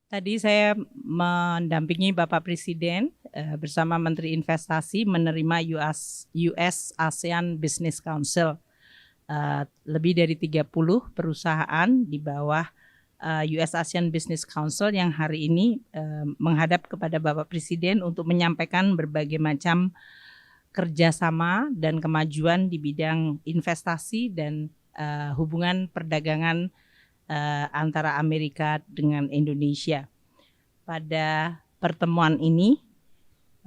Tadi saya mendampingi Bapak Presiden bersama Menteri Investasi menerima US ASEAN Business Council. Lebih dari 30 perusahaan di bawah US ASEAN Business Council yang hari ini menghadap kepada Bapak Presiden untuk menyampaikan berbagai macam kerjasama dan kemajuan di bidang investasi dan hubungan perdagangan antara Amerika dengan Indonesia. Pada pertemuan ini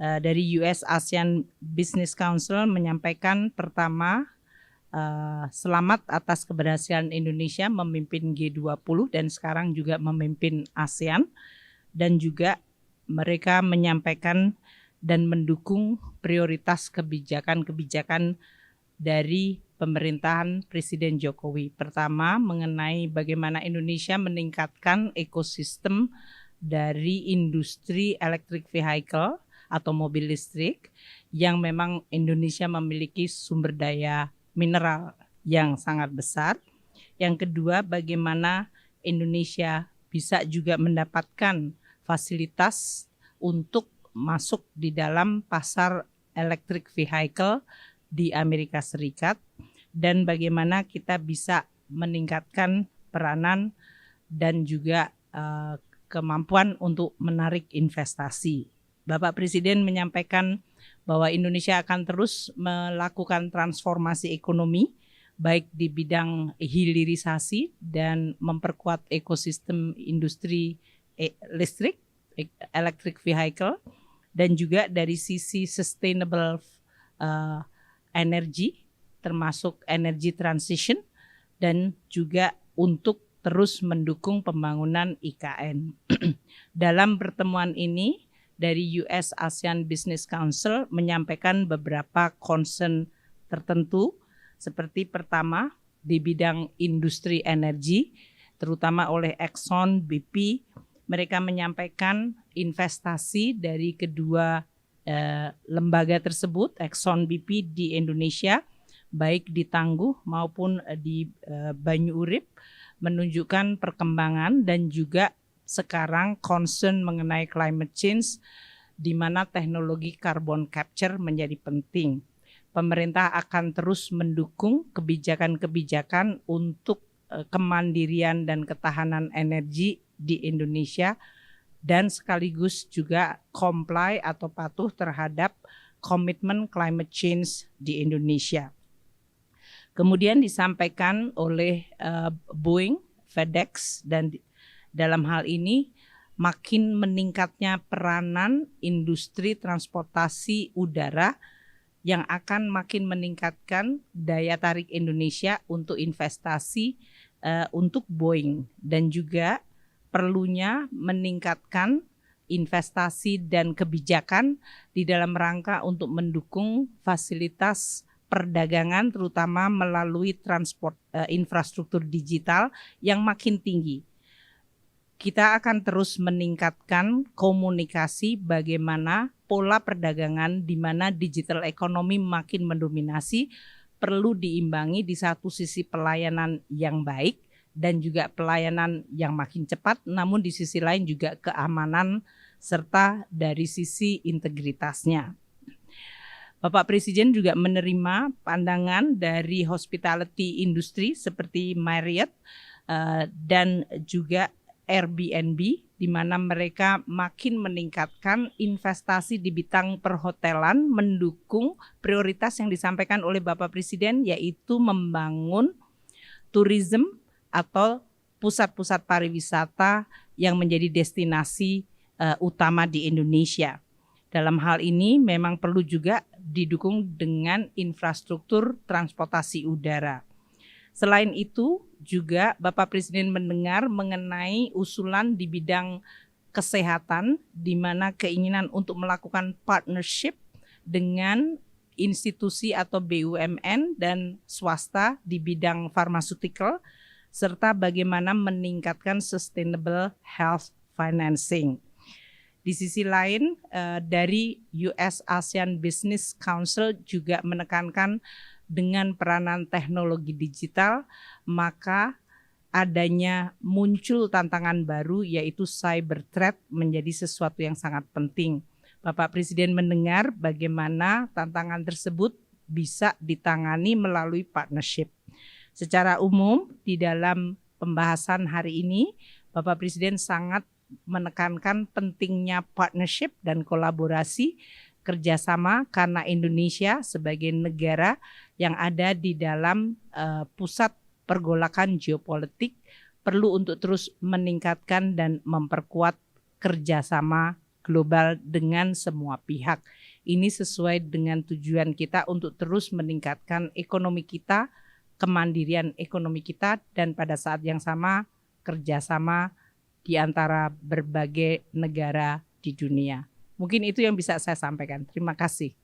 dari US ASEAN Business Council menyampaikan pertama selamat atas keberhasilan Indonesia memimpin G20 dan sekarang juga memimpin ASEAN, dan juga mereka menyampaikan dan mendukung prioritas kebijakan-kebijakan dari pemerintahan Presiden Jokowi. Pertama, mengenai bagaimana Indonesia meningkatkan ekosistem dari industri electric vehicle atau mobil listrik yang memang Indonesia memiliki sumber daya mineral yang sangat besar. Yang kedua, bagaimana Indonesia bisa juga mendapatkan fasilitas untuk masuk di dalam pasar electric vehicle di Amerika Serikat, dan bagaimana kita bisa meningkatkan peranan dan juga kemampuan untuk menarik investasi. Bapak Presiden menyampaikan bahwa Indonesia akan terus melakukan transformasi ekonomi baik di bidang hilirisasi dan memperkuat ekosistem industri listrik, electric vehicle, dan juga dari sisi sustainable energy, termasuk energy transition, dan juga untuk terus mendukung pembangunan IKN. Dalam pertemuan ini, dari US ASEAN Business Council menyampaikan beberapa concern tertentu, seperti pertama di bidang industri energi, terutama oleh Exxon, BP. Mereka menyampaikan investasi dari kedua lembaga tersebut, Exxon, BP di Indonesia, baik di Tangguh maupun di Banyu Urip, menunjukkan perkembangan dan juga sekarang concern mengenai climate change, di mana teknologi carbon capture menjadi penting. Pemerintah akan terus mendukung kebijakan-kebijakan untuk kemandirian dan ketahanan energi di Indonesia, dan sekaligus juga comply atau patuh terhadap komitmen climate change di Indonesia. Kemudian disampaikan oleh Boeing, FedEx, dan dalam hal ini makin meningkatnya peranan industri transportasi udara yang akan makin meningkatkan daya tarik Indonesia untuk investasi untuk Boeing, dan juga perlunya meningkatkan investasi dan kebijakan di dalam rangka untuk mendukung fasilitas perdagangan, terutama melalui infrastruktur digital yang makin tinggi. Kita akan terus meningkatkan komunikasi bagaimana pola perdagangan di mana digital ekonomi makin mendominasi, perlu diimbangi di satu sisi pelayanan yang baik dan juga pelayanan yang makin cepat, namun di sisi lain juga keamanan serta dari sisi integritasnya. Bapak Presiden juga menerima pandangan dari hospitality industri seperti Marriott dan juga Airbnb, di mana mereka makin meningkatkan investasi di bidang perhotelan, mendukung prioritas yang disampaikan oleh Bapak Presiden, yaitu membangun tourism atau pusat-pusat pariwisata yang menjadi destinasi utama di Indonesia. Dalam hal ini memang perlu juga didukung dengan infrastruktur transportasi udara. Selain itu juga Bapak Presiden mendengar mengenai usulan di bidang kesehatan, di mana keinginan untuk melakukan partnership dengan institusi atau BUMN dan swasta di bidang pharmaceutical, serta bagaimana meningkatkan sustainable health financing. Di sisi lain, dari US ASEAN Business Council juga menekankan dengan peranan teknologi digital, maka adanya muncul tantangan baru yaitu cyber threat menjadi sesuatu yang sangat penting. Bapak Presiden mendengar bagaimana tantangan tersebut bisa ditangani melalui partnership. Secara umum di dalam pembahasan hari ini, Bapak Presiden sangat menekankan pentingnya partnership dan kolaborasi kerjasama karena Indonesia sebagai negara yang ada di dalam pusat pergolakan geopolitik perlu untuk terus meningkatkan dan memperkuat kerjasama global dengan semua pihak. Ini sesuai dengan tujuan kita untuk terus meningkatkan ekonomi kita, kemandirian ekonomi kita, dan pada saat yang sama kerjasama di antara berbagai negara di dunia. Mungkin itu yang bisa saya sampaikan. Terima kasih.